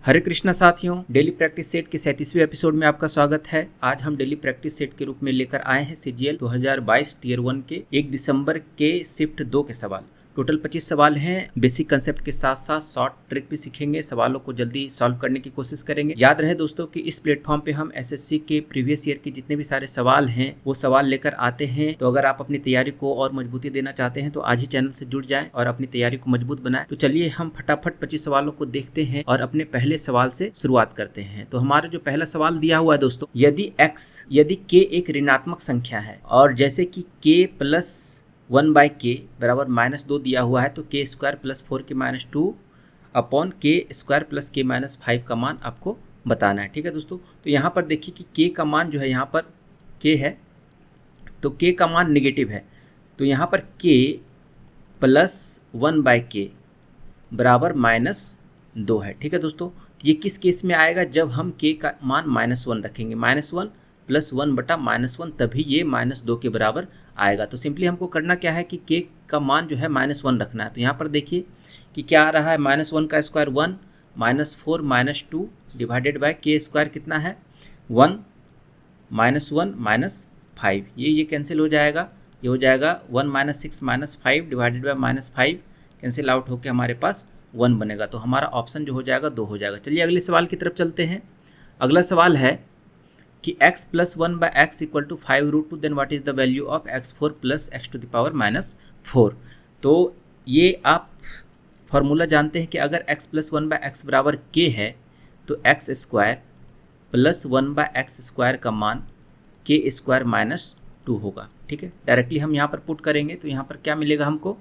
हरे कृष्णा साथियों, daily practice set के 37वें episode में आपका स्वागत है। आज हम डेली प्रैक्टिस सेट के रूप में लेकर आए हैं सीजीएल 2022 टीयर 1 के 1 दिसंबर के शिफ्ट 2 के सवाल। टोटल 25 सवाल हैं। बेसिक कंसेप्ट के साथ साथ शॉर्ट ट्रिक भी सीखेंगे, सवालों को जल्दी सॉल्व करने की कोशिश करेंगे। याद रहे दोस्तों कि इस प्लेटफॉर्म पे हम एसएससी के प्रीवियस ईयर के जितने भी सारे सवाल हैं वो सवाल लेकर आते हैं। तो अगर आप अपनी तैयारी को और मजबूती देना चाहते हैं तो आज ही चैनल से जुड़ जाएं और अपनी तैयारी को मजबूत बनाएं। तो चलिए हम फटाफट 25 सवालों को देखते हैं और अपने पहले सवाल से शुरुआत करते हैं। तो हमारा जो पहला सवाल दिया हुआ है दोस्तों, यदि k एक ऋणात्मक संख्या है और जैसे कि k प्लस 1/k बराबर -2 दिया हुआ है तो k square plus 4k - 2 upon k square plus k - 5 का मान आपको बताना है। ठीक है दोस्तों, तो यहाँ पर देखिए कि k का मान जो है, यहाँ पर k है तो k का मान निगेटिव है, तो यहाँ पर k प्लस 1/k बराबर -2 है। ठीक है दोस्तों, तो ये किस केस में आएगा? जब हम k का मान -1 रखेंगे, -1 प्लस 1/-1, तभी ये -2 के बराबर आएगा। तो सिंपली हमको करना क्या है कि k का मान जो है -1 रखना है। तो यहाँ पर देखिए कि क्या आ रहा है, -1 का square 1, -4 - 2 divided by k square कितना है 1 -1 - 5, ये कैंसिल हो जाएगा। ये हो जाएगा 1 - 6 - 5 डिवाइडेड बाय -5, कैंसिल आउट होकर हमारे पास 1 बनेगा। तो हमारा ऑप्शन जो हो जाएगा 2 हो जाएगा। चलिए अगले सवाल की तरफ चलते हैं। अगला सवाल है कि x plus 1/x equal to 5√2, then what is the value of x4 plus x⁴ तो ये आप फॉर्मूला जानते हैं कि अगर x प्लस 1/x बराबर k है तो x square plus 1/x square का मान k स्क्वायर -2 होगा। ठीक है, डायरेक्टली हम यहाँ पर पुट करेंगे तो यहाँ पर क्या मिलेगा हमको,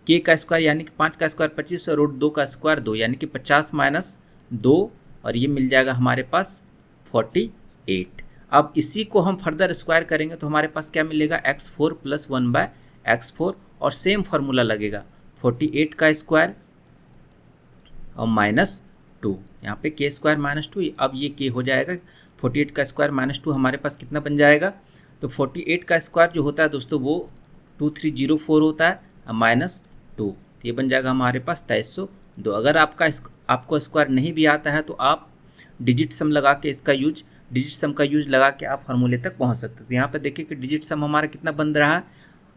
k का स्क्वायर यानी कि 5 का स्क्वायर 25 और √2 का स्क्वायर 2 यानी कि 50 - 2 और ये मिल जाएगा हमारे पास 48। अब इसी को हम फर्दर स्क्वायर करेंगे तो हमारे पास क्या मिलेगा, x4 प्लस 1/x4 और सेम फार्मूला लगेगा 48 का स्क्वायर और -2, यहाँ पे k स्क्वायर -2, अब ये k हो जाएगा 48 का स्क्वायर -2 हमारे पास कितना बन जाएगा। तो 48 का स्क्वायर जो होता है दोस्तों वो 2304 होता है -2, तो ये बन जाएगा हमारे पास 2302। अगर आपको स्क्वायर नहीं भी आता है तो आप डिजिट सम लगा के डिजिट सम का यूज लगा के आप फार्मूले तक पहुंच सकते थे। यहाँ पे देखिए कि डिजिट सम हमारा कितना बन रहा है,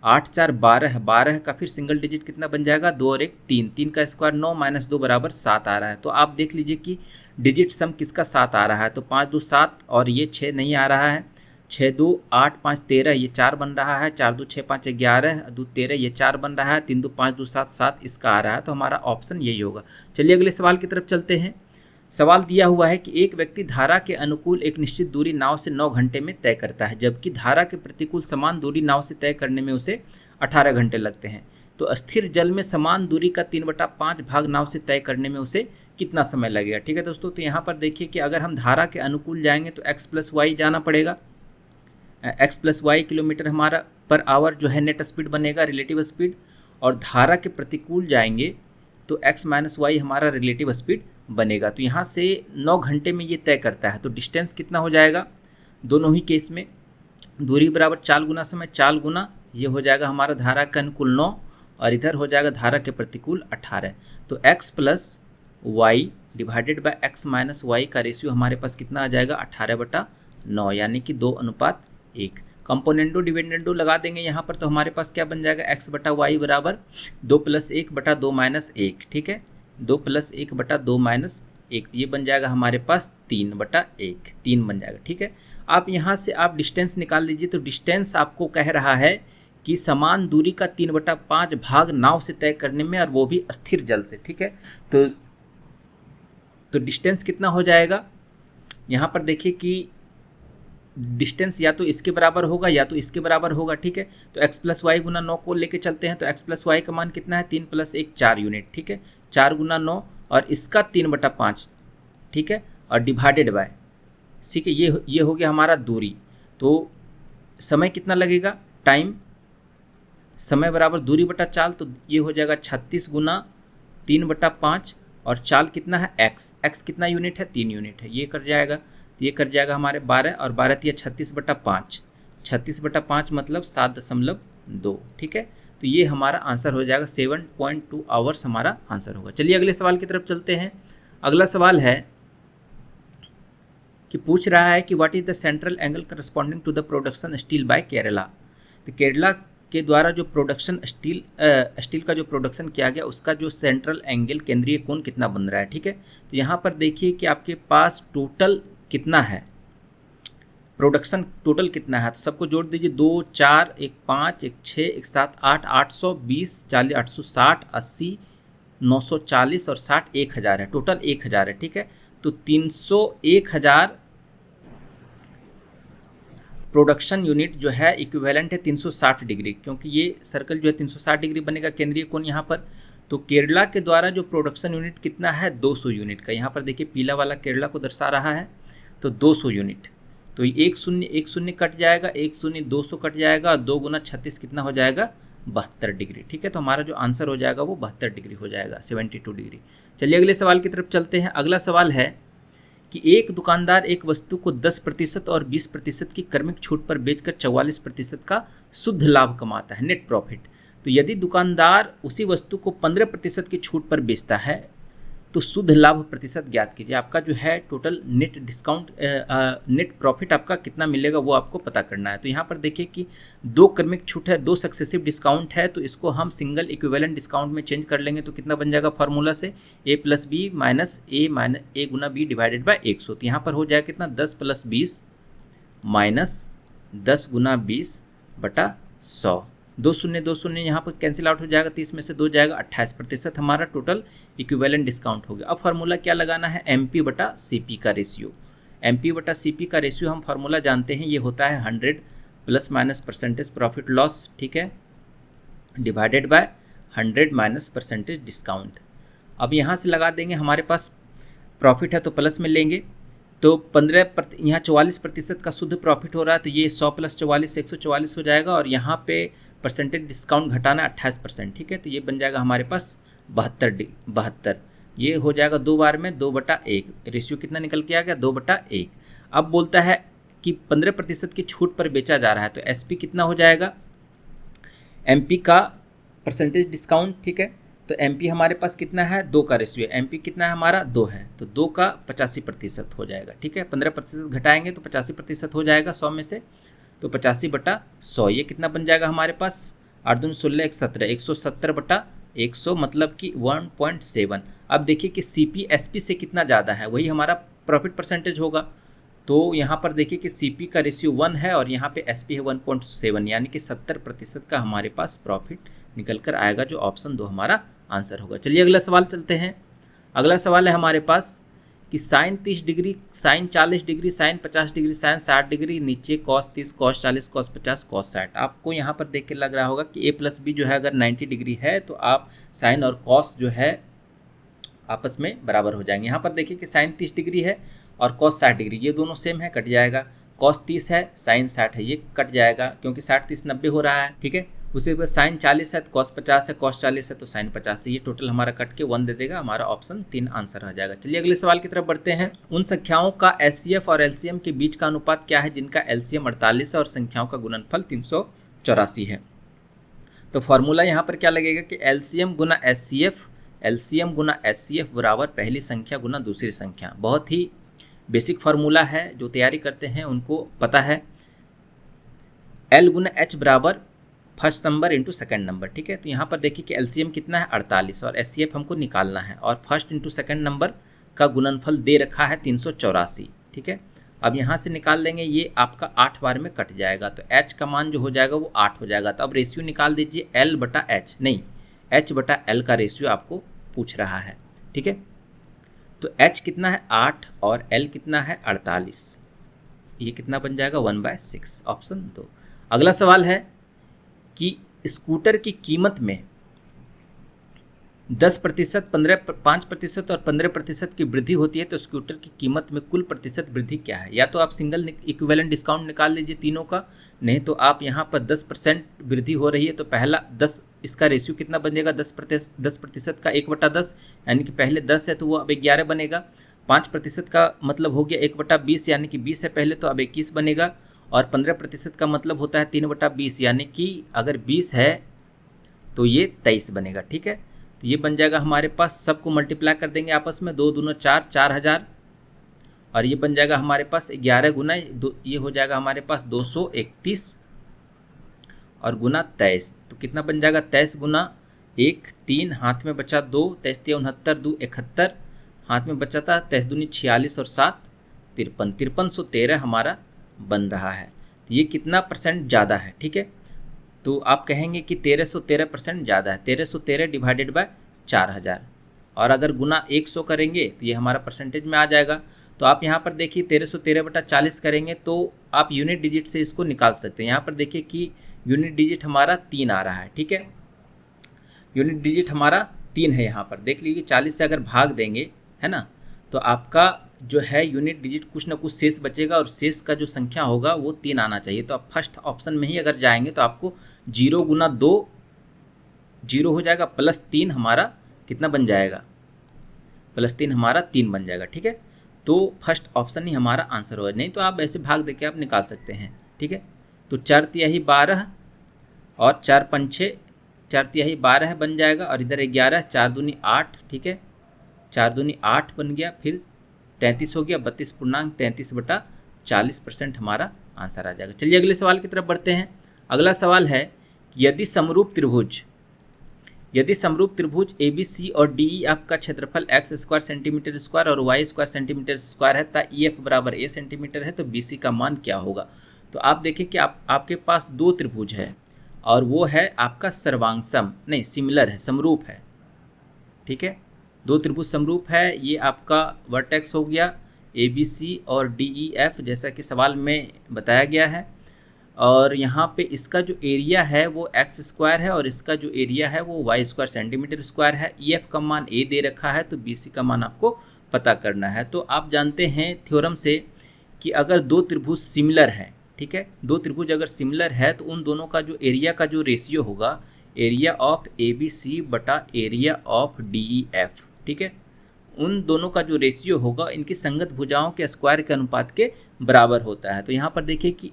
8 4 12, 12 का फिर सिंगल डिजिट कितना बन जाएगा, 2 और 1 3, 3 का स्क्वायर 9 - 2 बराबर 7 आ रहा है। तो आप देख लीजिए कि डिजिट सम किसका 7 आ रहा है। तो 5 2 7 और ये 6 नहीं आ रहा है, 6 2 8 5 13, ये 4 बन रहा है, 4 2 6 5 11, 2 13, ये 4 बन रहा है, 3 2 5 2 7 7 इसका आ रहा है। तो हमारा ऑप्शन यही होगा। चलिए अगले सवाल की तरफ चलते हैं। सवाल दिया हुआ है कि एक व्यक्ति धारा के अनुकूल एक निश्चित दूरी नाव से 9 घंटे में तय करता है, जबकि धारा के प्रतिकूल समान दूरी नाव से तय करने में उसे 18 घंटे लगते हैं। तो स्थिर जल में समान दूरी का 3/5 भाग नाव से तय करने में उसे कितना समय लगेगा। ठीक है दोस्तों, तो यहाँ पर देखिए कि अगर हम धारा के अनुकूल जाएंगे तो x + y जाना पड़ेगा। x + y किलोमीटर हमारा पर आवर जो है नेट स्पीड बनेगा, रिलेटिव स्पीड, और धारा के प्रतिकूल जाएंगे तो x - y हमारा रिलेटिव स्पीड बनेगा। तो यहाँ से 9 घंटे में ये तय करता है। तो डिस्टेंस कितना हो जाएगा, दोनों ही केस में दूरी बराबर 4 गुना समय 4 गुना, ये हो जाएगा हमारा धारा का अनुकूल 9 और इधर हो जाएगा धारा के प्रतिकूल 18। तो x + y divided by x - y का रेशियो हमारे पास कितना आ जाएगा, 18/9 यानी कि 2:1। कंपोनेंडो डिविडेंडो लगा देंगे यहाँ पर तो हमारे पास क्या बन जाएगा, x/y बराबर 2 + 1/2 - 1। ठीक है, 2 + 1/2 - 1, ये बन जाएगा हमारे पास 3/1, 3 बन जाएगा। ठीक है, आप यहाँ से आप डिस्टेंस निकाल लीजिए। तो डिस्टेंस आपको कह रहा है कि समान दूरी का 3/5 भाग नाव से तय करने में, और वो भी स्थिर जल से। ठीक है, तो डिस्टेंस कितना हो जाएगा, यहाँ पर देखिए कि डिस्टेंस या तो इसके बराबर होगा या तो इसके बराबर होगा। ठीक है, तो x + y × 9 को लेके चलते हैं तो x + y का मान कितना है, 3 + 1 4 यूनिट। ठीक है, 4 × 9 और इसका 3/5। ठीक है, और डिवाइडेड बाय, ठीक है, ये हो गया हमारा दूरी। तो समय कितना लगेगा, टाइम, समय बराबर दूरी बटा चाल, तो ये हो जाएगा 36 × 3/5 और चाल कितना है x कितना यूनिट है, 3 यूनिट है, ये कर जाएगा। तो ये कर जाएगा हमारे 12 और 12 × 36/5, 36/5 मतलब 7.2। ठीक है, तो ये हमारा आंसर हो जाएगा 7.2 आवर्स हमारा आंसर होगा। चलिए अगले सवाल की तरफ चलते हैं। अगला सवाल है कि पूछ रहा है कि what is the central angle corresponding to the production steel by Kerala. तो केरला के द्वारा जो प्रोडक्शन स्टील का जो प्रोडक्शन किया गया उसका जो सेंट्रल एंगल केंद्रीय कोण कितना बन रहा है, ठीक है। तो यहाँ पर देखिए कि आपके पास टोटल कितना है, प्रोडक्शन टोटल कितना है, तो सबको जोड़ दीजिए 2, 4, 1, 5, 1, 6, 1, 7, 8, 820, 40, 860, 80, 940 और 60, 1000 है, टोटल 1000 है, ठीक है। तो 301,000 प्रोडक्शन यूनिट जो है इक्विवेलेंट है 360 डिग्री, क्योंकि ये सर्कल जो है 360 डिग्री बनेगा केंद्रीय कोण यहाँ पर। तो केरला के द्वारा जो प्रोडक्शन यूनिट कितना है 200 यूनिट का, यहाँ पर देखिए पीला वाला केरला को दर्शा रहा है, तो 200 यूनिट। तो 1 शून्य कट जाएगा, 1 शून्य 200 कट जाएगा, और 2 गुना 36 कितना हो जाएगा 72 डिग्री, ठीक है। तो हमारा जो आंसर हो जाएगा वो 72 डिग्री हो जाएगा, 72 डिग्री। चलिए अगले सवाल की तरफ चलते हैं। अगला सवाल है कि एक दुकानदार एक वस्तु को 10% और 20% की क्रमिक छूट पर बेचकर 44% का शुद्ध लाभ कमाता है, नेट प्रॉफिट। तो यदि दुकानदार उसी वस्तु को 15% की छूट पर बेचता है तो शुद्ध लाभ प्रतिशत ज्ञात कीजिए। आपका जो है total net discount net profit आपका कितना मिलेगा वो आपको पता करना है। तो यहाँ पर देखिए कि 2 क्रमिक छूट है, 2 सक्सेसिव डिस्काउंट है, तो इसको हम सिंगल इक्विवेलेंट डिस्काउंट में चेंज कर लेंगे तो कितना बन जाएगा फार्मूला से a + b - a Guna b divided by 100। तो यहाँ पर हो जाएगा कितना 10 + 20 माइनस 10 गुना 20 बटा 100। 2 शून्य यहाँ पर कैंसिल आउट हो जाएगा, 30 में से 2 जाएगा, 28% हमारा टोटल इक्विवेलेंट डिस्काउंट हो गया। अब फार्मूला क्या लगाना है, MP बटा CP का रेशियो। MP बटा CP का रेशियो हम फार्मूला जानते हैं, ये होता है 100 ± परसेंटेज प्रॉफिट लॉस, ठीक है, divided by 100 minus percentage discount. अब यहाँ से लगा देंगे, हमारे पास प्रॉफिट है तो प्लस में लेंगे, तो 15 यहाँ 44% का शुद्ध प्रॉफिट हो रहा है, तो ये 100 + 44 144 हो जाएगा, और यहाँ पे परसेंटेज डिस्काउंट घटाना 28%, ठीक है। तो ये बन जाएगा हमारे पास 72, ये हो जाएगा 2 बार में 2/1, रेशियो कितना निकल के आ गया 2/1। अब बोलता है कि 15% की छूट पर बेचा जा रहा है, तो SP कितना हो जाएगा, MP का परसेंटेज डिस्काउंट, ठीक है। तो MP हमारे पास कितना है 2 का रेशियो, MP कितना है हमारा 2 है, तो 2 का 85% हो जाएगा, ठीक है। 15% घटाएंगे तो 85% हो जाएगा 100 में से, तो 85/100, ये कितना बन जाएगा हमारे पास 8 दूनी 16 1 17, 170/100 मतलब कि 1.7। अब देखिए कि CP SP से कितना ज़्यादा है, वही हमारा प्रॉफिट परसेंटेज होगा। तो यहाँ पर देखिए कि CP का रेशियो 1 है और यहाँ पे SP है 1.7, यानी कि 70% का हमारे पास प्रॉफिट निकल कर आएगा, जो ऑप्शन 2 हमारा आंसर होगा। चलिए अगला सवाल चलते हैं। अगला सवाल है हमारे पास कि sin 30 degree, sin 40 degree, sin 50 degree, sin 60 degree, नीचे cos 30, cos 40, cos 50, cos 60। आपको यहाँ पर देख के लग रहा होगा कि a + b जो है अगर 90 डिग्री है तो आप sin और cos जो है आपस में बराबर हो जाएंगे। यहाँ पर देखिए कि sin 30 डिग्री है और cos 60 डिग्री, ये दोनों सेम है, कट जाएगा। cos 30 है, sin 60 है, ये कट जाएगा क्योंकि 60 30 90 हो रहा है, ठीक है। उसके बाद sin 40 है तो cos 50 है, cos 40 है तो sin 50 है, ये टोटल हमारा कट के 1 दे देगा, हमारा ऑप्शन 3 आंसर आ जाएगा। चलिए अगले सवाल की तरफ बढ़ते हैं। उन संख्याओं का SCF और LCM के बीच का अनुपात क्या है जिनका LCM 48 है और संख्याओं का गुणनफल 384 है। तो फॉर्मूला यहाँ पर क्या लगेगा कि LCM गुना SCF बराबर पहली संख्या गुना दूसरी संख्या। बहुत ही बेसिक फार्मूला है, जो तैयारी करते हैं उनको पता है। L गुना H बराबर first number into second number, ठीक है। तो यहाँ पर देखिए कि LCM कितना है 48 और SCF हमको निकालना है, और फर्स्ट इंटू सेकंड नंबर का गुणनफल दे रखा है 384, ठीक है। अब यहाँ से निकाल देंगे, ये आपका 8 बार में कट जाएगा, तो H का मान जो हो जाएगा वो 8 हो जाएगा। तो अब रेशियो निकाल दीजिए L/H, नहीं H/L का रेशियो आपको पूछ रहा है, ठीक है। तो H कितना है 8 और L कितना है 48, ये कितना बन जाएगा 1/6, ऑप्शन 2। अगला सवाल है कि स्कूटर की कीमत में 10%, 5% और 15% की वृद्धि होती है, तो स्कूटर की कीमत में कुल प्रतिशत वृद्धि क्या है। या तो आप सिंगल इक्विवेलेंट डिस्काउंट निकाल लीजिए तीनों का, नहीं तो आप यहाँ पर 10% वृद्धि हो रही है तो पहला 10, इसका रेशियो कितना बनेगा 10% का 1/10, यानी कि पहले 10 है तो वो अब 11 बनेगा। 5% का मतलब हो गया 1/20, यानी कि 20 है पहले तो अब 21 बनेगा। और 15% का मतलब होता है 3/20, यानी कि अगर 20 है तो ये 23 बनेगा, ठीक है। तो ये बन जाएगा हमारे पास, सबको मल्टीप्लाई कर देंगे आपस में, 2 दूना 4, 4000 और ये बन जाएगा हमारे पास 11 गुना ये हो जाएगा हमारे पास 231 और गुना 23, तो कितना बन जाएगा 23 गुना 1 3, हाथ में बचा 2, 23 3 69, 2 71, हाथ में बचा था 23 दूनी 46 और 7 53, 5313 हमारा बन रहा है। तो ये कितना परसेंट ज़्यादा है, ठीक है। तो आप कहेंगे कि 1313% ज़्यादा है, 1313 डिवाइडेड बाय 4000, और अगर गुना 100 करेंगे तो ये हमारा परसेंटेज में आ जाएगा। तो आप यहाँ पर देखिए 1313/40 करेंगे तो आप यूनिट डिजिट से इसको निकाल सकते हैं। यहाँ पर देखिए कि यूनिट डिजिट हमारा 3 आ रहा है, ठीक है, यूनिट डिजिट हमारा 3 है। यहाँ पर देख लीजिए 40 से अगर भाग देंगे, है ना, तो आपका जो है यूनिट डिजिट कुछ ना कुछ शेष बचेगा, और शेष का जो संख्या होगा वो 3 आना चाहिए। तो आप फर्स्ट ऑप्शन में ही अगर जाएंगे तो आपको 0 गुना 2 0 हो जाएगा, प्लस 3 हमारा कितना बन जाएगा, प्लस 3 हमारा 3 बन जाएगा, ठीक है। तो फर्स्ट ऑप्शन ही हमारा आंसर होगा, नहीं तो आप ऐसे भाग दे के आप निकाल सकते हैं, ठीक है। तो 4 तिहाई 12 और 4 पंछे 4 तिहाई 12 बन जाएगा, और इधर 11, 4 दूनी 8, ठीक है, 4 दूनी 8 बन गया, फिर 33 हो गया, 32.33/40% हमारा आंसर आ जाएगा। चलिए अगले सवाल की तरफ बढ़ते हैं। अगला सवाल है यदि समरूप त्रिभुज ABC और DE आपका क्षेत्रफल x² सेंटीमीटर स्क्वायर और y² सेंटीमीटर स्क्वायर है, ता EF बराबर a सेंटीमीटर है, तो BC का मान क्या होगा। तो आप देखें कि आपके पास 2 त्रिभुज है, और वो है आपका सर्वांगसम नहीं सिमिलर है, समरूप है, ठीक है। 2 त्रिभुज समरूप है, ये आपका वर्टेक्स हो गया ABC और DEF जैसा कि सवाल में बताया गया है, और यहाँ पे इसका जो एरिया है वो x² है, और इसका जो एरिया है वो y² सेंटीमीटर स्क्वायर है। EF का मान a दे रखा है, तो BC का मान आपको पता करना है। तो आप जानते हैं थ्योरम से कि अगर 2 त्रिभुज सिमिलर है, ठीक है, 2 त्रिभुज अगर सिमिलर है तो उन दोनों का जो एरिया का जो रेशियो होगा, एरिया ऑफ ABC बटा एरिया ऑफ DEF, ठीक है, उन दोनों का जो रेशियो होगा इनकी संगत भुजाओं के स्क्वायर के अनुपात के बराबर होता है। तो यहाँ पर देखिए कि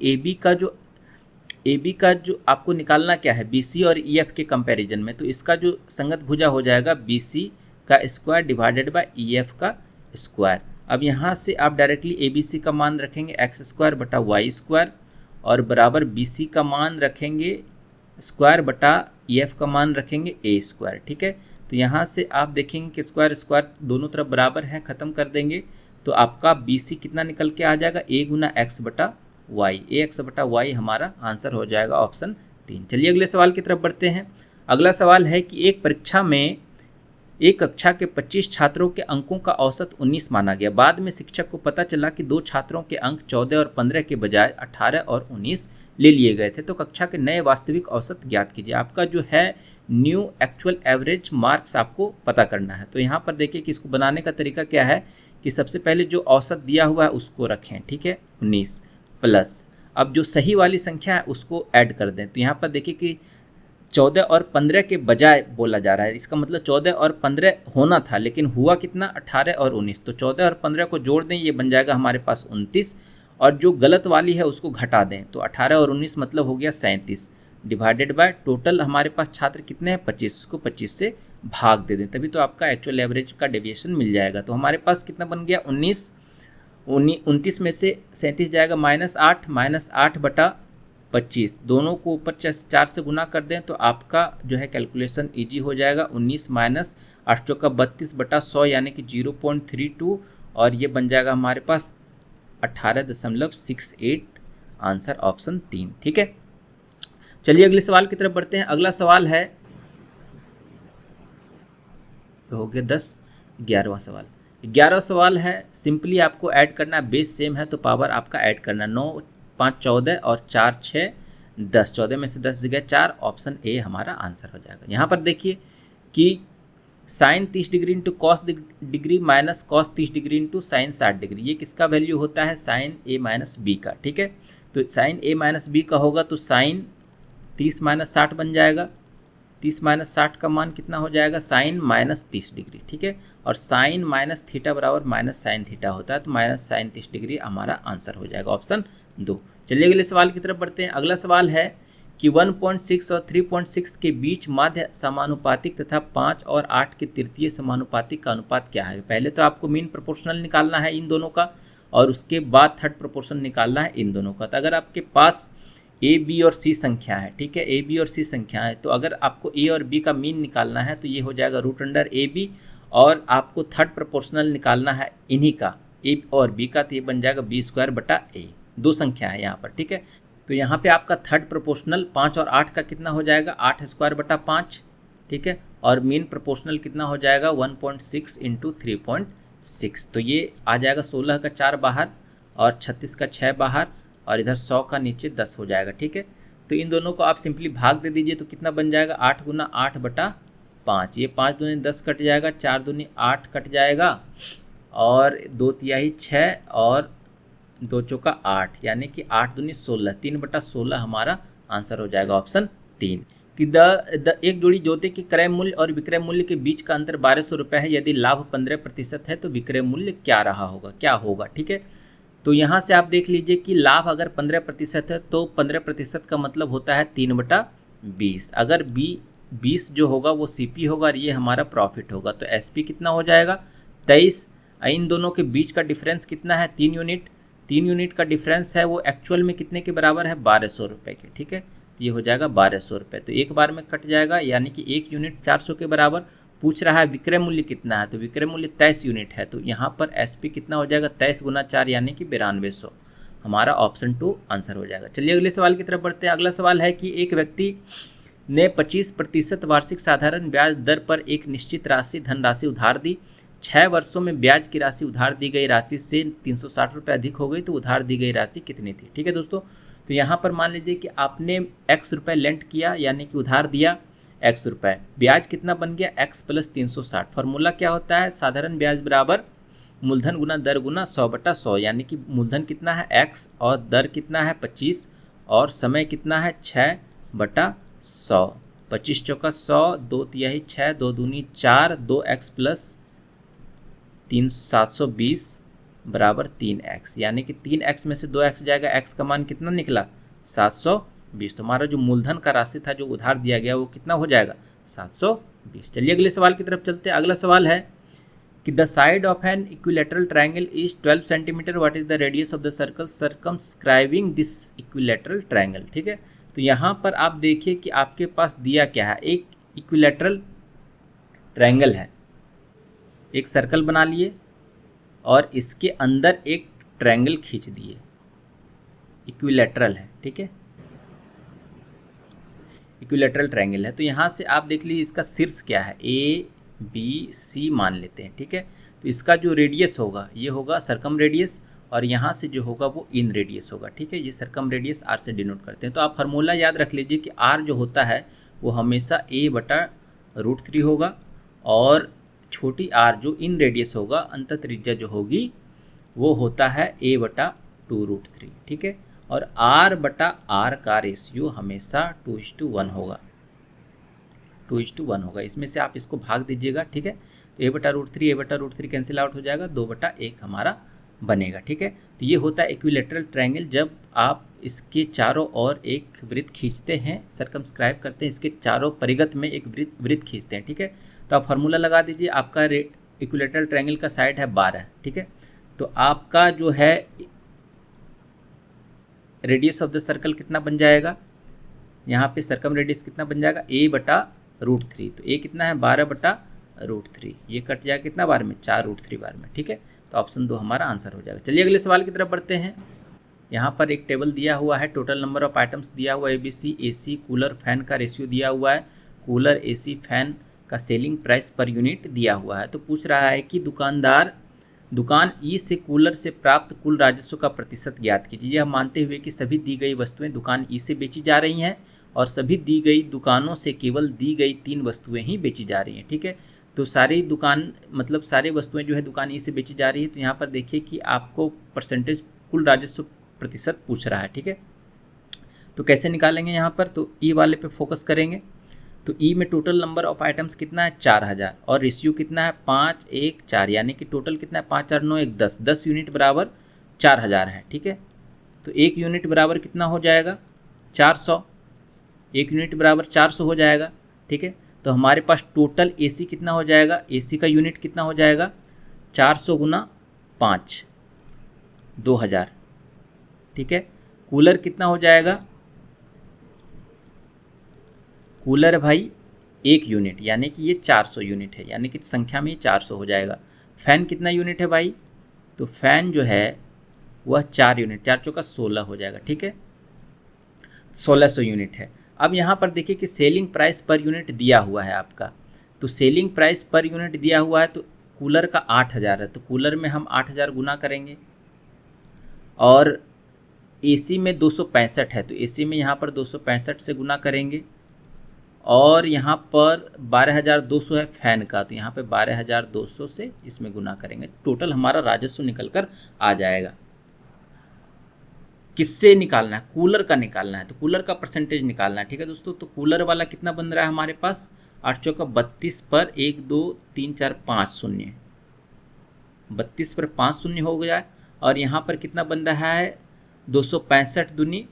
AB का जो आपको निकालना क्या है BC और EF के कंपैरिजन में, तो इसका जो संगत भुजा हो जाएगा BC का स्क्वायर डिवाइडेड बाय EF का स्क्वायर। अब यहाँ से आप डायरेक्टली ABC का मान रखेंगे x² बटा y², और बराबर BC का मान रखेंगे स्क्वायर बटा EF का मान रखेंगे a², ठीक है। तो यहाँ से आप देखेंगे कि स्क्वायर दोनों तरफ बराबर हैं, ख़त्म कर देंगे तो आपका BC कितना निकल के आ जाएगा, a गुना x बटा y, ax बटा y हमारा आंसर हो जाएगा ऑप्शन 3। चलिए अगले सवाल की तरफ बढ़ते हैं। अगला सवाल है कि एक परीक्षा में एक कक्षा के 25 छात्रों के अंकों का औसत 19 माना गया। बाद में शिक्षक को पता चला कि 2 छात्रों के अंक 14 और 15 के बजाय 18 और 19 ले लिए गए थे, तो कक्षा के नए वास्तविक औसत ज्ञात कीजिए। आपका जो है न्यू एक्चुअल एवरेज मार्क्स आपको पता करना है। तो यहाँ पर देखिए कि इसको बनाने का तरीका क्या है कि सबसे पहले जो औसत दिया हुआ है उसको रखें, ठीक है, 19 प्लस अब जो सही वाली संख्या है उसको ऐड कर दें। तो यहाँ पर देखिए कि 14 और 15 के बजाय बोला जा रहा है, इसका मतलब 14 और 15 होना था, लेकिन हुआ कितना 18 और 19। तो 14 और 15 को जोड़ दें, ये बन जाएगा हमारे पास 29, और जो गलत वाली है उसको घटा दें, तो 18 और 19 मतलब हो गया 37 डिवाइडेड बाय टोटल हमारे पास छात्र कितने हैं 25, को 25 से भाग दे दें, तभी तो आपका एक्चुअल एवरेज का डेविएशन मिल जाएगा। तो हमारे पास कितना बन गया 29 में से 37 जाएगा -8 बटा 25, दोनों को ऊपर 4 से गुना कर दें तो आपका जो है कैलकुलेशन इजी हो जाएगा। 19 माइनस 8 चौका 32 बटा 100 यानी कि 0.32, और ये बन जाएगा हमारे पास 18.68, आंसर ऑप्शन 3, ठीक है। चलिए अगले सवाल की तरफ बढ़ते हैं। अगला सवाल है, हो गया 10, 11वां सवाल। 11वां सवाल है सिंपली आपको ऐड करना है, बेस सेम है तो पावर आपका ऐड करना है। 9 5 14 और 4 6 10, 14 में से 10 जगह 4, ऑप्शन ए हमारा आंसर हो जाएगा। यहाँ पर देखिए कि sine 30 degree into cos degree minus cos 30 degree into sine 60 degree, ये किसका वैल्यू होता है साइन ए माइनस बी का, ठीक है। तो साइन ए माइनस बी का होगा तो साइन 30 माइनस 60 बन जाएगा, 30 माइनस 60 का मान कितना हो जाएगा साइन माइनस 30 डिग्री, ठीक है। और साइन माइनस थीटा बराबर माइनस साइन थीटा होता है, तो माइनस साइन 30 डिग्री हमारा आंसर हो जाएगा ऑप्शन 2। चलिए अगले सवाल की तरफ बढ़ते हैं। अगला सवाल है कि 1.6 और 3.6 के बीच माध्य समानुपातिक तथा 5 और 8 के तृतीय समानुपातिक का अनुपात क्या है। पहले तो आपको मीन प्रोपोर्शनल निकालना है इन दोनों का, और उसके बाद थर्ड प्रोपोर्शन निकालना है इन दोनों का। तो अगर आपके पास ए, बी और सी संख्या है, ठीक है, ए, बी और सी संख्या है, तो अगर आपको ए और बी का मीन निकालना है तो ये हो जाएगा रूट अंडर ए बी, और आपको थर्ड प्रोपोर्शनल निकालना है इन्हीं का, ए और बी का, तो ये बन जाएगा बी स्क्वायर बटा ए। दो संख्या है यहाँ पर, ठीक है। तो यहाँ पे आपका थर्ड प्रोपोर्शनल 5 और 8 का कितना हो जाएगा, 8 स्क्वायर बटा 5, ठीक है, और मीन प्रोपोर्शनल कितना हो जाएगा 1.6 इंटू 3.6, तो ये आ जाएगा 16 का 4 बाहर और 36 का 6 बाहर, और इधर 100 का नीचे 10 हो जाएगा, ठीक है। तो इन दोनों को आप सिंपली भाग दे दीजिए तो कितना बन जाएगा 8 गुना 8 बटा 5, ये 5 दूनी 10 कट जाएगा, 4 दूनी 8 कट जाएगा, और 2 तिहाई 6 और 2 चौका 8, यानी कि 8 दूनी 16, 3 बटा 16 हमारा आंसर हो जाएगा ऑप्शन 3। कि द एक जोड़ी जूते के क्रय मूल्य और विक्रय मूल्य के बीच का अंतर 1200 रुपये है, यदि लाभ 15% है तो विक्रय मूल्य क्या रहा होगा, क्या होगा, ठीक है। तो यहाँ से आप देख लीजिए कि लाभ अगर 15% है तो 15% का मतलब होता है 3/20, अगर 20 जो होगा वो CP होगा और ये हमारा प्रॉफिट होगा, तो SP कितना हो जाएगा 23। इन दोनों के बीच का डिफरेंस कितना है 3 यूनिट, 3 यूनिट का डिफरेंस है वो एक्चुअल में कितने के बराबर है 1200 रुपये के, ठीक है, तो ये हो जाएगा 1200 रुपये, तो एक बार में कट जाएगा, यानी कि 1 यूनिट 400 के बराबर। पूछ रहा है विक्रय मूल्य कितना है, तो विक्रय मूल्य 23 यूनिट है, तो यहाँ पर SP कितना हो जाएगा 23 गुना 4 यानी कि 9200, हमारा ऑप्शन 2 आंसर हो जाएगा। चलिए अगले सवाल की तरफ बढ़ते हैं। अगला सवाल है कि एक व्यक्ति ने 25% वार्षिक साधारण ब्याज दर पर एक निश्चित राशि धनराशि उधार दी, 6 वर्षों में ब्याज की राशि उधार दी गई राशि से 360 रुपये अधिक हो गई, तो उधार दी गई राशि कितनी थी, ठीक है दोस्तों। तो यहाँ पर मान लीजिए कि आपने x रुपये लेंट किया, यानी कि उधार दिया x रुपये, ब्याज कितना बन गया x प्लस 360। फार्मूला क्या होता है, साधारण ब्याज बराबर मूलधन गुना दर गुना 100/100, यानी कि मूलधन कितना है x और दर कितना है 25 और समय कितना है 6/100, 25 चौका 100, 2 तिहाई 6, 2 दूनी 4, 2x प्लस 720 बराबर 3x, यानी कि 3x में से 2x जाएगा, x का मान कितना निकला 720, तो हमारा जो मूलधन का राशि था जो उधार दिया गया वो कितना हो जाएगा 720। चलिए अगले सवाल की तरफ चलते हैं। अगला सवाल है कि the side of an equilateral triangle is 12 centimetre, what is the radius of the circle circumscribing this equilateral triangle, ठीक है। तो यहाँ पर आप देखिए कि आपके पास दिया क्या है, एक इक्विलेटरल ट्रायंगल है, एक सर्कल बना लिए और इसके अंदर एक ट्रायंगल खींच दिए, इक्विलेटरल है, ठीक है, इक्विलेटरल ट्रायंगल है। तो यहाँ से आप देख लीजिए इसका शीर्ष क्या है ABC मान लेते हैं, ठीक है। तो इसका जो रेडियस होगा ये होगा सरकम रेडियस, और यहाँ से जो होगा वो इन रेडियस होगा, ठीक है, ये सरकम रेडियस R से डिनोट करते हैं। तो आप फार्मूला याद रख लीजिए कि R जो होता है वो हमेशा A/√3 होगा, और छोटी r जो इन रेडियस होगा अंत त्रिज्या जो होगी वो होता है A/2√3, ठीक है, और R/R का रेशियो हमेशा 2:1 होगा, 2:1 होगा। इसमें से आप इसको भाग दीजिएगा, ठीक है, तो A/√3 कैंसिल आउट हो जाएगा, 2/1 हमारा बनेगा, ठीक है। तो ये होता है इक्विलेटरल ट्रायंगल, जब आप इसके चारों ओर एक वृत्त खींचते हैं, सर्कमस्क्राइब करते हैं, इसके चारों परिगत में एक वृत्त खींचते हैं, ठीक है। तो आप फार्मूला लगा दीजिए, आपका इक्विलेटरल ट्रायंगल का साइड है 12, ठीक है। तो आपका जो है रेडियस ऑफ द सर्कल कितना बन जाएगा, यहाँ पे सर्कम रेडियस कितना बन जाएगा A/√3, तो A कितना है 12/√3, ये कट जाएगा कितना बार में 4√3 बार में, ठीक है। तो ऑप्शन 2 हमारा आंसर हो जाएगा। चलिए अगले सवाल की तरफ बढ़ते हैं। यहाँ पर एक टेबल दिया हुआ है, टोटल नंबर ऑफ आइटम्स दिया हुआ है, ABC, AC, कूलर, फैन का रेशियो दिया हुआ है, कूलर, AC, फैन का सेलिंग प्राइस पर यूनिट दिया हुआ है। तो पूछ रहा है कि दुकान ई से कूलर से प्राप्त कुल राजस्व का प्रतिशत ज्ञात कीजिए। यह मानते हुए कि सभी दी गई वस्तुएं दुकान ई से बेची जा रही हैं और सभी दी गई दुकानों से केवल दी गई 3 वस्तुएं ही बेची जा रही हैं, ठीक है। तो सारी दुकान मतलब सारी वस्तुएं जो है दुकान ई से बेची जा रही है। तो यहाँ पर देखिए कि आपको परसेंटेज कुल राजस्व प्रतिशत पूछ रहा है, ठीक है। तो कैसे निकालेंगे यहाँ पर, तो ई वाले पे फोकस करेंगे। तो ई में टोटल नंबर ऑफ आइटम्स कितना है 4000 और रेशियो कितना है 5, 1, 4, यानी कि टोटल कितना है 5, 4, 9, 1, 10, 10 यूनिट बराबर 4000 है, ठीक है। तो 1 यूनिट बराबर कितना हो जाएगा 400, 1 यूनिट बराबर 400 हो जाएगा। ठीक है, तो हमारे पास टोटल AC कितना हो जाएगा, AC का यूनिट कितना हो जाएगा, 400 गुना 5, 2000। ठीक है, कूलर कितना हो जाएगा, कूलर भाई 1 यूनिट, यानी कि ये 400 यूनिट है, यानी कि संख्या में 400 हो जाएगा। फ़ैन कितना यूनिट है भाई, तो फ़ैन जो है वह 4 यूनिट, 4 चौका 16 हो जाएगा। ठीक है, 1600 यूनिट है। अब यहाँ पर देखिए कि सेलिंग प्राइस पर यूनिट दिया हुआ है आपका, तो सेलिंग प्राइस पर यूनिट दिया हुआ है, तो कूलर का 8000 है, तो कूलर में हम 8000 गुना करेंगे, और AC में 265 है, तो AC में यहाँ पर 265 से गुना करेंगे, और यहाँ पर 12200 है फ़ैन का, तो यहाँ पे 12200 से इसमें गुना करेंगे, टोटल हमारा राजस्व निकल कर आ जाएगा। किससे निकालना है, कूलर का निकालना है, तो कूलर का परसेंटेज निकालना है। ठीक है दोस्तों, तो कूलर वाला कितना बन रहा है हमारे पास, 8 चौका 32 पर 1 2 3 4 5 शून्य, 32 पर 5 शून्य हो गया, और यहाँ पर कितना बन रहा है, 265 दूनी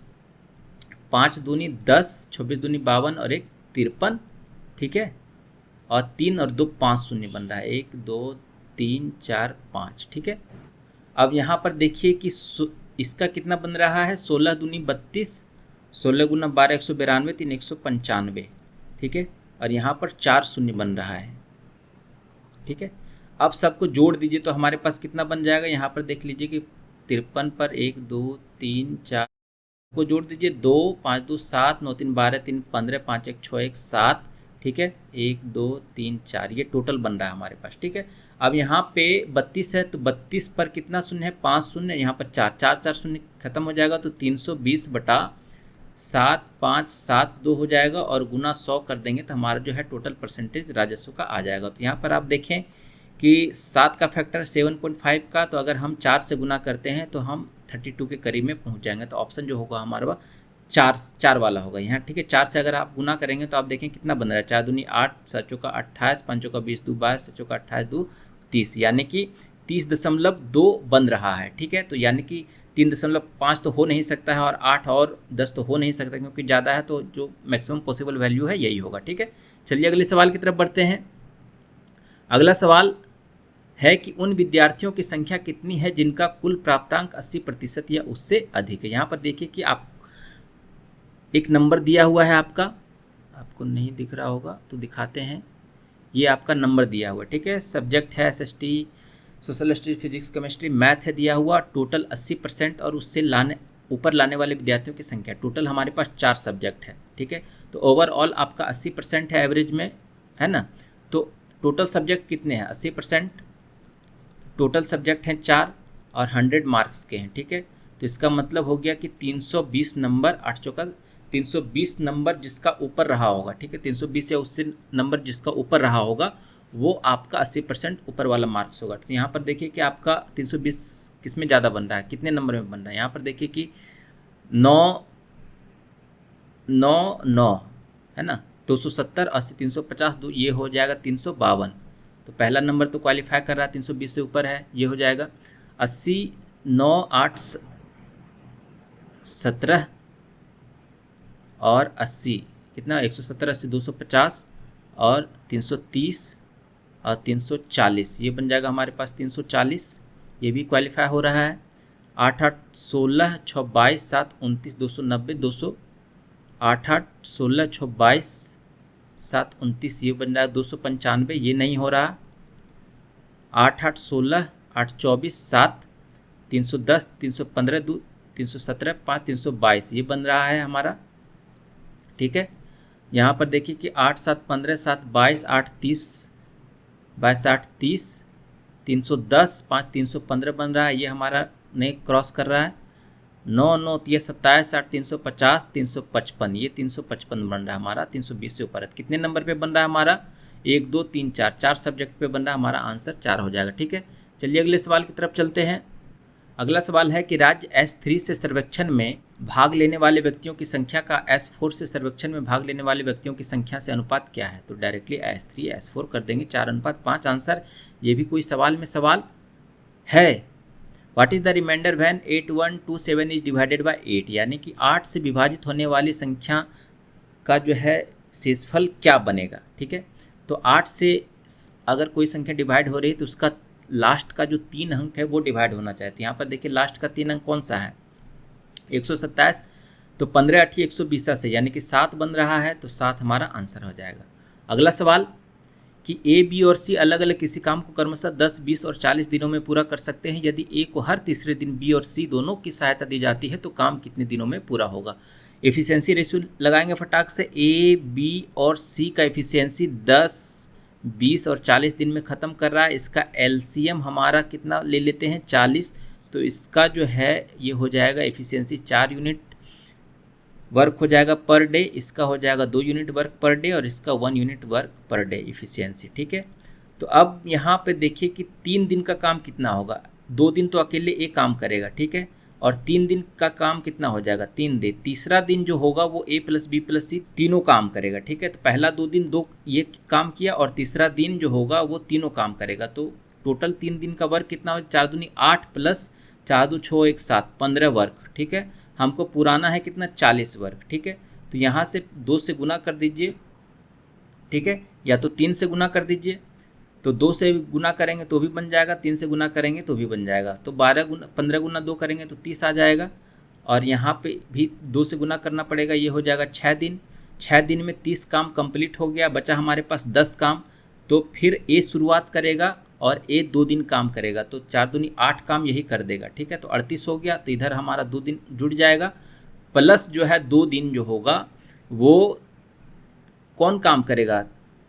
5 दूनी 10, 26 दूनी 52 और 1 53। ठीक है, और 3 और 2 5 शून्य बन रहा है, 1 2 3 4 5। ठीक है, अब यहाँ पर देखिए कि इसका कितना बन रहा है, 16 दूनी 32, 16 गुना 12 192, 3 195। ठीक है, और यहाँ पर 4 शून्य बन रहा है। ठीक है, अब सबको जोड़ दीजिए तो हमारे पास कितना बन जाएगा, यहाँ पर देख लीजिए कि 53 पर 1 2 3 4 को जोड़ दीजिए, 2 5 2 7 9 3 12 3 15 5 1 6 1 7। ठीक है, 1 2 3 4, ये टोटल बन रहा है हमारे पास। ठीक है, अब यहाँ पे 32 है, तो 32 पर कितना शून्य है, 5 शून्य, यहाँ पर 4 4 4 शून्य खत्म हो जाएगा, तो 320 बटा 7 5 7 2 हो जाएगा, और गुना 100 कर देंगे तो हमारा जो है टोटल परसेंटेज राजस्व का आ जाएगा। तो यहाँ पर आप देखें कि 7 का फैक्टर 7.5 का, तो अगर हम 4 से गुना करते हैं तो हम 32 के करीब में पहुँच जाएंगे। तो ऑप्शन जो होगा हमारा 4 वाला होगा यहाँ। ठीक है, 4 से अगर आप गुना करेंगे तो आप देखें कितना बन रहा है, 4 दूनी 8, 7 चौका 28, 5 चौका 20, 2 22, 7 चौका 28, 2 30, यानी कि 30.2 बन रहा है। ठीक है, तो यानी कि 3.5 तो हो नहीं सकता है, और 8 और 10 तो हो नहीं सकता, क्योंकि ज़्यादा है, तो जो मैक्सिमम पॉसिबल वैल्यू है यही होगा। ठीक है, चलिए अगले सवाल की तरफ बढ़ते हैं। अगला सवाल है कि उन विद्यार्थियों की संख्या कितनी है जिनका कुल प्राप्तांक 80% या उससे अधिक है। यहाँ पर देखिए कि आप एक नंबर दिया हुआ है आपका, आपको नहीं दिख रहा होगा तो दिखाते हैं, ये आपका नंबर दिया हुआ है। ठीक है, सब्जेक्ट है SST, social studies, physics, chemistry, math है दिया हुआ, टोटल 80% और उससे ऊपर लाने वाले विद्यार्थियों की संख्या, टोटल हमारे पास 4 सब्जेक्ट है। ठीक है, तो ओवरऑल आपका 80% है एवरेज में, है ना। तो टोटल सब्जेक्ट कितने हैं, 80%, टोटल सब्जेक्ट हैं 4 और 100 मार्क्स के हैं। ठीक है, तो इसका मतलब हो गया कि 320 नंबर, 8 चौका 320 नंबर जिसका ऊपर रहा होगा। ठीक है, 320 या उससे नंबर जिसका ऊपर रहा होगा वो आपका 80% ऊपर वाला मार्क्स होगा। तो यहाँ पर देखिए कि आपका 320 किस में ज़्यादा बन रहा है, कितने नंबर में बन रहा है। यहाँ पर देखिए कि 9 9 9 है ना, 270 80 350 2, ये हो जाएगा 352। तो पहला नंबर तो क्वालिफाई कर रहा है, 320 से ऊपर है, ये हो जाएगा 80 9 8 17 और 80, कितना 170 80 250 और 330 और 340, ये बन जाएगा हमारे पास 340, ये भी क्वालिफाई हो रहा है। 8 8 16 6 22 7 29 290 200, 8 8 16 6 22 7 29, ये बन रहा है 295, ये नहीं हो रहा। 8 8 16 8 24 7 310 315 2 317 5 322, ये बन रहा है हमारा। ठीक है, यहाँ पर देखिए कि 8 7 15 7 22 8 30 22 8 30 310 5 315 बन रहा है, ये हमारा नहीं क्रॉस कर रहा है। 9 9 ये 27 8 350 355, ये 355 बन रहा है हमारा, 320 से ऊपर है। कितने नंबर पे बन रहा है हमारा, 1 2 3 4, 4 सब्जेक्ट पे बन रहा है, हमारा आंसर 4 हो जाएगा। ठीक है, चलिए अगले सवाल की तरफ चलते हैं। अगला सवाल है कि राज्य S3 से सर्वेक्षण में भाग लेने वाले व्यक्तियों की संख्या का S4 से सर्वेक्षण में भाग लेने वाले व्यक्तियों की संख्या से अनुपात क्या है। तो डायरेक्टली S3 S4 कर देंगे, 4:5 आंसर। ये भी कोई सवाल में सवाल है। What is the remainder when 8127 is divided by 8, यानी कि 8 से विभाजित होने वाली संख्या का जो है शेषफल क्या बनेगा, ठीक है। तो 8 से अगर कोई संख्या डिवाइड हो रही है तो उसका लास्ट का जो 3 अंक है वो डिवाइड होना चाहिए। यहाँ पर देखिए लास्ट का 3 अंक कौन सा है, 127, तो 15 8 120 से यानी कि 7 बन रहा है, तो 7 हमारा आंसर हो जाएगा। अगला सवाल कि ए, बी और सी अलग अलग किसी काम को क्रमशः 10, 20 और 40 दिनों में पूरा कर सकते हैं। यदि ए को हर तीसरे दिन बी और सी दोनों की सहायता दी जाती है तो काम कितने दिनों में पूरा होगा। एफिशिएंसी रेशियो लगाएंगे फटाक से। ए, बी और सी का एफिशिएंसी 10, 20 और 40 दिन में ख़त्म कर रहा है। इसका एलसीएम हमारा कितना ले लेते हैं, 40। तो इसका जो है ये हो जाएगा एफिशिएंसी 4 यूनिट वर्क हो जाएगा पर डे, इसका हो जाएगा 2 यूनिट वर्क पर डे और इसका 1 unit work per day efficiency, ठीक है। तो अब यहाँ पे देखिए कि 3 दिन का काम कितना होगा। 2 दिन तो अकेले ए काम करेगा, ठीक है, और 3 दिन का काम कितना हो जाएगा, 3 दिन। तीसरा दिन जो होगा वो ए प्लस बी प्लस सी तीनों काम करेगा, ठीक है। तो पहला 2 दिन 2 ये काम किया और तीसरा दिन जो होगा वो तीनों काम करेगा। तो टोटल 3 दिन का वर्क कितना हो, 4 दूनी 8 प्लस 4 2 6 1 7 15 वर्क, ठीक है। हमको पुराना है कितना, 40 वर्क, ठीक है। तो यहाँ से 2 से गुना कर दीजिए, ठीक है, या तो 3 से गुना कर दीजिए। तो 2 से गुना करेंगे तो भी बन जाएगा, 3 से गुना करेंगे तो भी बन जाएगा। तो 15 गुना 2 करेंगे तो 30 आ जाएगा। और यहाँ पे भी 2 से गुना करना पड़ेगा, ये हो जाएगा 6 दिन। 6 दिन में 30 काम कंप्लीट हो गया, बचा हमारे पास 10 काम। तो फिर ए शुरुआत करेगा और ए 2 दिन काम करेगा, तो 4 दूनी 8 काम यही कर देगा, ठीक है। तो 38 हो गया, तो इधर हमारा 2 दिन जुड़ जाएगा, प्लस जो है 2 दिन जो होगा वो कौन काम करेगा,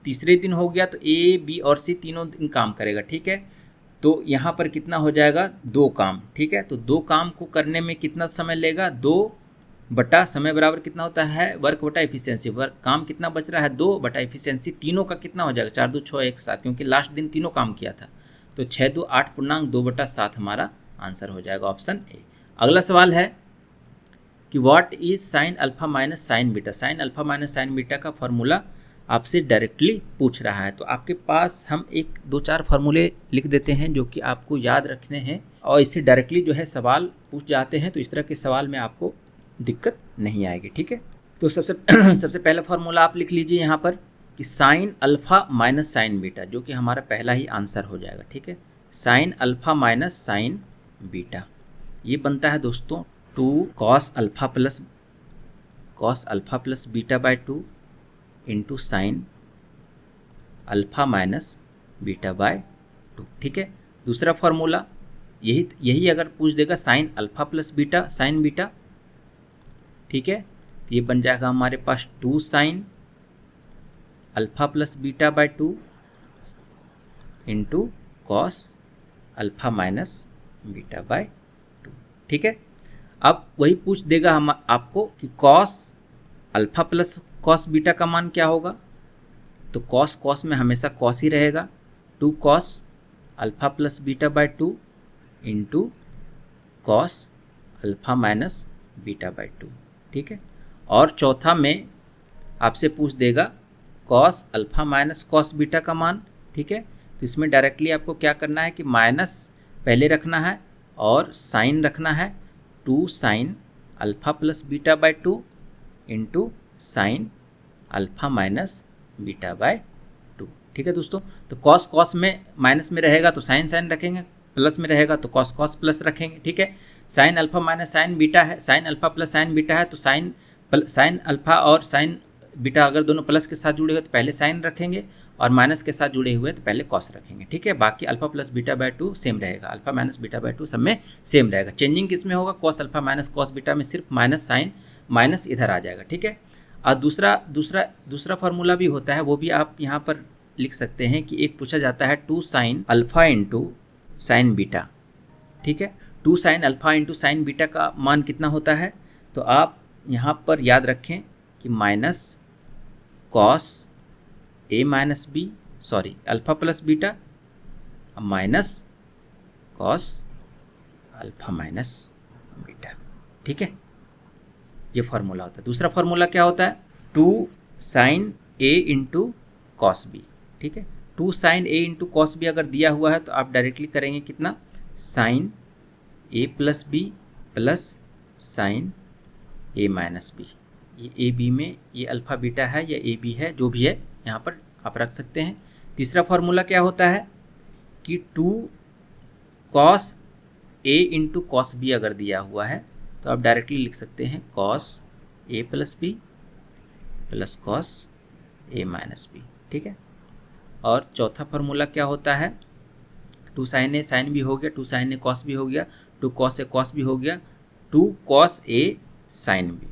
तीसरे दिन हो गया, तो ए, बी और सी तीनों दिन काम करेगा, ठीक है। तो यहाँ पर कितना हो जाएगा, 2 काम, ठीक है। तो 2 काम को करने में कितना समय लेगा, 2 बटा समय बराबर कितना होता है, वर्क बटा एफिशिएंसी। वर्क काम कितना बच रहा है, 2 बटा एफिशिएंसी, तीनों का कितना हो जाएगा, 4 2 6 1 7, क्योंकि लास्ट दिन तीनों काम किया था। तो 6 2 8 पूर्णांक 2 बटा 7 हमारा आंसर हो जाएगा, ऑप्शन ए। अगला सवाल है कि what is sine alpha minus sine beta. Sign alpha minus sine beta का फॉर्मूला आपसे डायरेक्टली पूछ रहा है। तो आपके पास हम 1-2-4 फार्मूले लिख देते हैं जो कि आपको याद रखने हैं, और इससे डायरेक्टली जो है सवाल पूछ जाते हैं। तो इस तरह के सवाल में आपको दिक्कत नहीं आएगी, ठीक है। तो सबसे पहला फार्मूला आप लिख लीजिए यहाँ पर कि sign alpha minus sine beta, जो कि हमारा पहला ही आंसर हो जाएगा, ठीक है। Sine alpha minus sine beta ये बनता है दोस्तों 2 cos alpha plus beta by 2 into sine alpha minus beta by 2, ठीक है। दूसरा फार्मूला यही अगर पूछ देगा sign alpha plus beta sine beta, ठीक है, तो ये बन जाएगा हमारे पास 2 sign alpha plus beta by 2 into cos alpha minus beta by 2, ठीक है। अब वही पूछ देगा हम आपको कि cos alpha plus cos beta का मान क्या होगा। तो कॉस में हमेशा कॉस ही रहेगा, 2 cos alpha plus beta by 2 into cos alpha minus beta by 2, ठीक है। और चौथा में आपसे पूछ देगा cos alpha minus cos beta का मान, ठीक है। तो इसमें डायरेक्टली आपको क्या करना है कि माइनस पहले रखना है और साइन रखना है, 2 sign alpha plus beta by 2 into sine alpha minus beta by 2, ठीक है दोस्तों। तो कॉस में माइनस में रहेगा तो साइन रखेंगे, प्लस में रहेगा तो कॉस प्लस रखेंगे, ठीक है। Sine alpha minus sine beta है, sine alpha plus sine beta है, तो साइन अल्फा और साइन बीटा अगर दोनों प्लस के साथ जुड़े हुए तो पहले साइन रखेंगे और माइनस के साथ जुड़े हुए तो पहले कॉस रखेंगे, ठीक है। बाकी alpha plus beta by 2 same रहेगा, अल्फा माइनस बीटा बाय 2 सब में सेम रहेगा। चेंजिंग किस में होगा, cos alpha minus cos beta में सिर्फ माइनस साइन माइनस इधर आ जाएगा, ठीक है। और दूसरा फार्मूला भी होता है, वो भी आप यहाँ पर लिख सकते हैं कि एक पूछा जाता है 2 sine alpha into sine beta, ठीक है। 2 sine alpha into sine beta का मान कितना होता है, तो आप यहाँ पर याद रखें कि minus cos a minus b alpha plus beta minus cos alpha minus beta, ठीक है। ये फार्मूला होता है। दूसरा फार्मूला क्या होता है, 2 साइन ए इंटू कॉस बी, ठीक है। 2 साइन ए इंटू कॉस बी अगर दिया हुआ है तो आप डायरेक्टली करेंगे कितना, sign A plus B plus sign A minus B, ये ए बी में ये अल्फ़ा बीटा है या ए बी है, जो भी है यहाँ पर आप रख सकते हैं। तीसरा फार्मूला क्या होता है कि 2 cos A into cos B अगर दिया हुआ है तो आप डायरेक्टली लिख सकते हैं cos A plus B plus cos A minus B, ठीक है। और चौथा फार्मूला क्या होता है, 2 sin A sin B हो गया, 2 sin A cos B हो गया, 2 cos A cos B हो गया, 2 cos A sin B।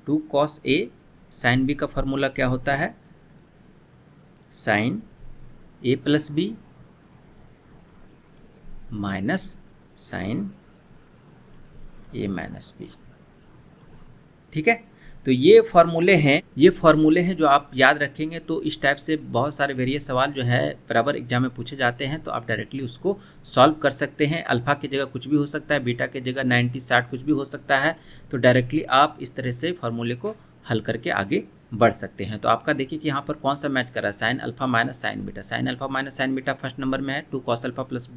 2 cos A sin B का फार्मूला क्या होता है, sin A plus B minus sine A minus B, ठीक है। तो ये फार्मूले हैं जो आप याद रखेंगे तो इस टाइप से बहुत सारे वेरियस सवाल जो है बराबर एग्जाम में पूछे जाते हैं, तो आप डायरेक्टली उसको सॉल्व कर सकते हैं। अल्फ़ा की जगह कुछ भी हो सकता है, बीटा की जगह 90 60 कुछ भी हो सकता है, तो डायरेक्टली आप इस तरह से फार्मूले को हल करके आगे बढ़ सकते हैं। तो आपका देखिए कि यहाँ पर कौन सा मैच कर रहा है, sine alpha minus sine beta. Sine alpha minus sine beta first number में है, 2 cos alpha plus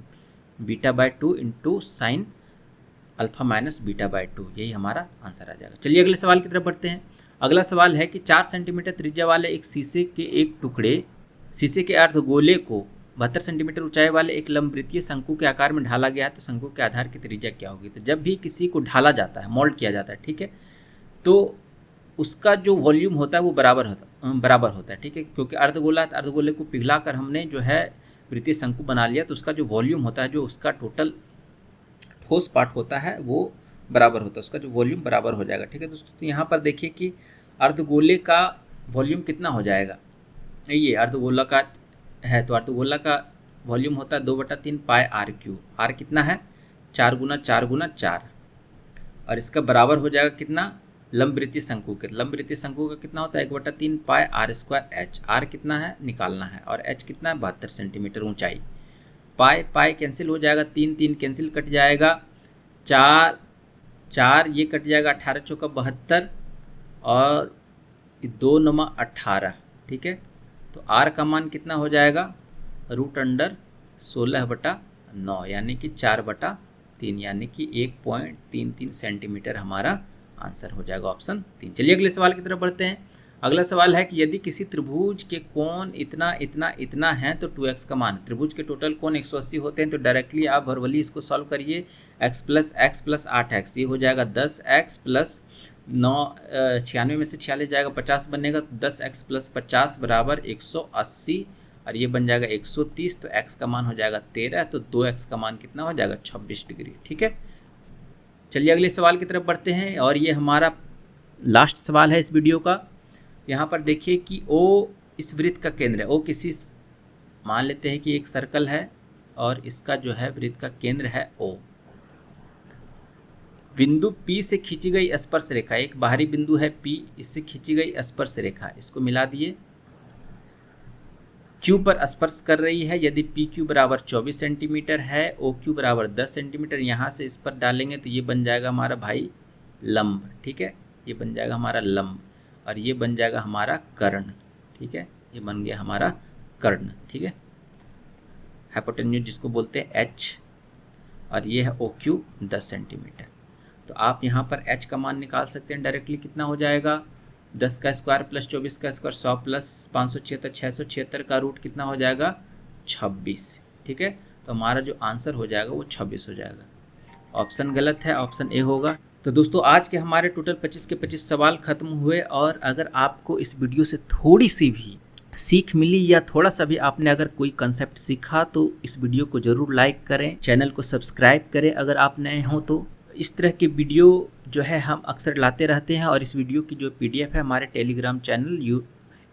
beta by 2 into sine alpha minus beta by 2, यही हमारा आंसर आ जाएगा। चलिए अगले सवाल की तरफ बढ़ते हैं। अगला सवाल है कि 4 सेंटीमीटर त्रिज्या वाले एक शीशे के एक टुकड़े शीशे के अर्धगोले को 72 सेंटीमीटर ऊंचाई वाले एक लंबवृत्तीय शंकु के आकार में ढाला गया है, तो शंकु के आधार की त्रिज्या क्या होगी। तो जब भी किसी को ढाला जाता है, मोल्ड किया जाता है, ठीक है, तो उसका जो वॉल्यूम होता है वो बराबर होता है, ठीक है, क्योंकि अर्धगोले को पिघला कर हमने जो है वृत्तीय शंकु बना लिया, तो उसका जो वॉल्यूम होता है, जो उसका टोटल ठोस पार्ट होता है वो बराबर होता है, उसका जो वॉल्यूम बराबर हो जाएगा, ठीक है। दोस्तों तो यहाँ पर देखिए कि अर्धगोले का वॉल्यूम कितना हो जाएगा, ये अर्धगोला का है, तो अर्धगोला का वॉल्यूम होता है 2/3 पाई आर क्यूब। आर कितना है, 4 गुना 4 गुना 4, और इसका बराबर हो जाएगा कितना, लंबवृत्तीय शंकु के। लंबवृत्तीय शंकु का कितना होता है, 1/3 पाई आर स्क्वायर एच। आर कितना है निकालना है, और एच कितना है 72 सेंटीमीटर ऊंचाई। पाई पाई कैंसिल हो जाएगा, 3 3 कैंसिल कट जाएगा, 4 4 ये कट जाएगा, 18 चौका 72 और 2 9 18, ठीक है। तो आर का मान कितना हो जाएगा, √16/9 यानी कि 4/3 यानी कि 1.33 सेंटीमीटर हमारा आंसर हो जाएगा, ऑप्शन 3। चलिए अगले सवाल की तरफ बढ़ते हैं। अगला सवाल है कि यदि किसी त्रिभुज के कोण इतना है तो 2x का मान। त्रिभुज के टोटल कोण 180 होते हैं, तो डायरेक्टली आप वर्बली इसको सॉल्व करिए। x प्लस 8x, ये हो जाएगा 10x प्लस 9 96 में से 46 जाएगा 50 बनेगा, तो 10x प्लस 50 बराबर 180, और ये बन जाएगा 130, तो x का मान हो जाएगा 13, तो 2x का मान कितना हो जाएगा 26 डिग्री, ठीक है। चलिए अगले सवाल की तरफ बढ़ते हैं, और ये हमारा लास्ट सवाल है इस वीडियो का। यहाँ पर देखिए कि O इस वृत्त का केंद्र है। O किसी, मान लेते हैं कि एक सर्कल है और इसका जो है वृत्त का केंद्र है O। बिंदु P से खींची गई स्पर्श रेखा, एक बाहरी बिंदु है P, इससे खींची गई स्पर्श रेखा, इसको मिला दिए, Q पर स्पर्श कर रही है। यदि PQ बराबर 24 सेंटीमीटर है, OQ बराबर 10 सेंटीमीटर, यहाँ से इस पर डालेंगे तो ये बन जाएगा हमारा भाई लंब, ठीक है, ये बन जाएगा हमारा लंब, और ये बन जाएगा हमारा कर्ण, ठीक है, ये बन गया हमारा कर्ण, ठीक है, हाइपोटेन्यूज जिसको बोलते हैं H, और ये है OQ 10 सेंटीमीटर। तो आप यहाँ पर H का मान निकाल सकते हैं डायरेक्टली, कितना हो जाएगा 10 का स्क्वायर प्लस 24 का स्क्वायर 100 प्लस 576, 676 का रूट कितना हो जाएगा 26, ठीक है। तो हमारा जो आंसर हो जाएगा वो 26 हो जाएगा। ऑप्शन गलत है, ऑप्शन ए होगा। तो दोस्तों आज के हमारे टोटल 25 के 25 सवाल खत्म हुए, और अगर आपको इस वीडियो से थोड़ी सी भी सीख मिली या थोड़ा सा भी आपने अगर कोई कंसेप्ट सीखा तो इस वीडियो को ज़रूर लाइक करें, चैनल को सब्सक्राइब करें अगर आप नए हों तो। इस तरह के वीडियो जो है हम अक्सर लाते रहते हैं, और इस वीडियो की जो PDF है हमारे टेलीग्राम चैनल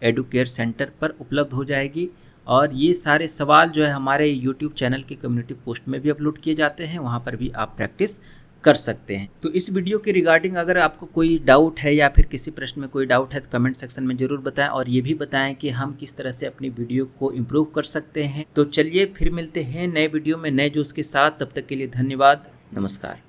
एडुकेयर सेंटर पर उपलब्ध हो जाएगी, और ये सारे सवाल जो है हमारे YouTube चैनल के कम्युनिटी पोस्ट में भी अपलोड किए जाते हैं, वहाँ पर भी आप प्रैक्टिस कर सकते हैं। तो इस वीडियो के रिगार्डिंग अगर आपको कोई डाउट है या फिर किसी प्रश्न में कोई डाउट है तो कमेंट सेक्शन में ज़रूर बताएं, और ये भी बताएं कि हम किस तरह से अपनी वीडियो को इम्प्रूव कर सकते हैं। तो चलिए फिर मिलते हैं नए वीडियो में नए जोश के साथ, तब तक के लिए धन्यवाद, नमस्कार।